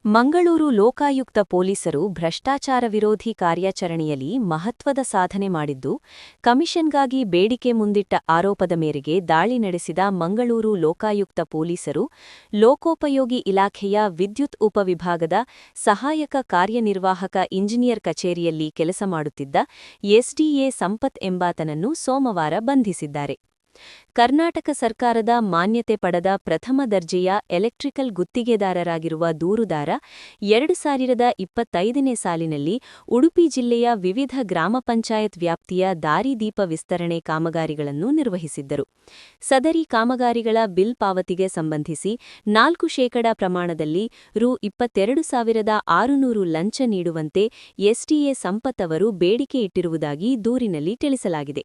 ಮಂಗಳೂರು ಲೋಕಾಯುಕ್ತ ಪೊಲೀಸರು ಭ್ರಷ್ಟಾಚಾರ ವಿರೋಧಿ ಕಾರ್ಯಾಚರಣೆಯಲ್ಲಿ ಮಹತ್ವದ ಸಾಧನೆ ಮಾಡಿದ್ದು, ಕಮಿಷನ್ಗಾಗಿ ಬೇಡಿಕೆ ಮುಂದಿಟ್ಟ ಆರೋಪದ ಮೇರೆಗೆ ದಾಳಿ ನಡೆಸಿದ ಮಂಗಳೂರು ಲೋಕಾಯುಕ್ತ ಪೊಲೀಸರು ಲೋಕೋಪಯೋಗಿ ಇಲಾಖೆಯ ವಿದ್ಯುತ್ ಉಪವಿಭಾಗದ ಸಹಾಯಕ ಕಾರ್ಯನಿರ್ವಾಹಕ ಇಂಜಿನಿಯರ್ ಕಚೇರಿಯಲ್ಲಿ ಕೆಲಸ ಮಾಡುತ್ತಿದ್ದ ಎಸ್ಡಿಎ ಸಂಪತ್ ಎಂಬಾತನನ್ನು ಸೋಮವಾರ ಬಂಧಿಸಿದ್ದಾರೆ. ಕರ್ನಾಟಕ ಸರ್ಕಾರದ ಮಾನ್ಯತೆ ಪಡೆದ ಪ್ರಥಮ ದರ್ಜೆಯ ಎಲೆಕ್ಟ್ರಿಕಲ್ ಗುತ್ತಿಗೆದಾರರಾಗಿರುವ ದೂರುದಾರ 2025ನೇ ಸಾಲಿನಲ್ಲಿ ಉಡುಪಿ ಜಿಲ್ಲೆಯ ವಿವಿಧ ಗ್ರಾಮ ಪಂಚಾಯತ್ ವ್ಯಾಪ್ತಿಯ ದಾರಿದೀಪ ವಿಸ್ತರಣೆ ಕಾಮಗಾರಿಗಳನ್ನು ನಿರ್ವಹಿಸಿದ್ದರು. ಸದರಿ ಕಾಮಗಾರಿಗಳ ಬಿಲ್ ಪಾವತಿಗೆ ಸಂಬಂಧಿಸಿ 4% ಪ್ರಮಾಣದಲ್ಲಿ ರು. 22,600 ಲಂಚ ನೀಡುವಂತೆ ಎಸ್ಡಿಎ ಸಂಪತ್ ಅವರು ಬೇಡಿಕೆ ಇಟ್ಟಿರುವುದಾಗಿ ದೂರಿನಲ್ಲಿ ತಿಳಿಸಲಾಗಿದೆ.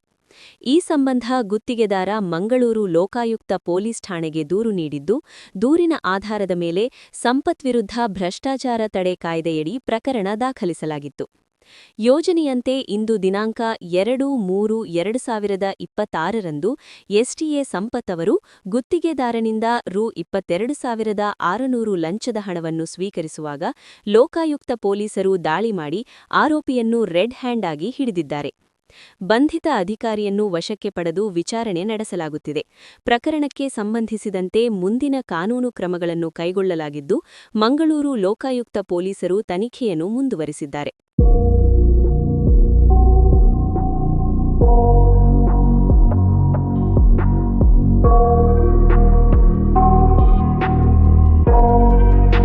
ಈ ಸಂಬಂಧ ಗುತ್ತಿಗೆದಾರ ಮಂಗಳೂರು ಲೋಕಾಯುಕ್ತ ಪೊಲೀಸ್ ಠಾಣೆಗೆ ದೂರು ನೀಡಿದ್ದು, ದೂರಿನ ಆಧಾರದ ಮೇಲೆ ಸಂಪತ್ ವಿರುದ್ಧ ಭ್ರಷ್ಟಾಚಾರ ತಡೆ ಕಾಯ್ದೆಯಡಿ ಪ್ರಕರಣ ದಾಖಲಿಸಲಾಗಿತ್ತು. ಯೋಜನೆಯಂತೆ ಇಂದು ದಿನಾಂಕ 2-3-2026ರಂದು ಎಸ್ಡಿಎ ಸಂಪತ್ ಅವರು ಗುತ್ತಿಗೆದಾರನಿಂದ ರು. 22,600 ಲಂಚದ ಹಣವನ್ನು ಸ್ವೀಕರಿಸುವಾಗ ಲೋಕಾಯುಕ್ತ ಪೊಲೀಸರು ದಾಳಿ ಮಾಡಿ ಆರೋಪಿಯನ್ನು ರೆಡ್ ಹ್ಯಾಂಡ್ ಆಗಿ ಹಿಡಿದಿದ್ದಾರೆ. ಬಂಧಿತ ಅಧಿಕಾರಿಯನ್ನು ವಶಕ್ಕೆ ಪಡೆದು ವಿಚಾರಣೆ ನಡೆಸಲಾಗುತ್ತಿದೆ. ಪ್ರಕರಣಕ್ಕೆ ಸಂಬಂಧಿಸಿದಂತೆ ಮುಂದಿನ ಕಾನೂನು ಕ್ರಮಗಳನ್ನು ಕೈಗೊಳ್ಳಲಾಗಿದ್ದು, ಮಂಗಳೂರು ಲೋಕಾಯುಕ್ತ ಪೊಲೀಸರು ತನಿಖೆಯನ್ನು ಮುಂದುವರಿಸಿದ್ದಾರೆ.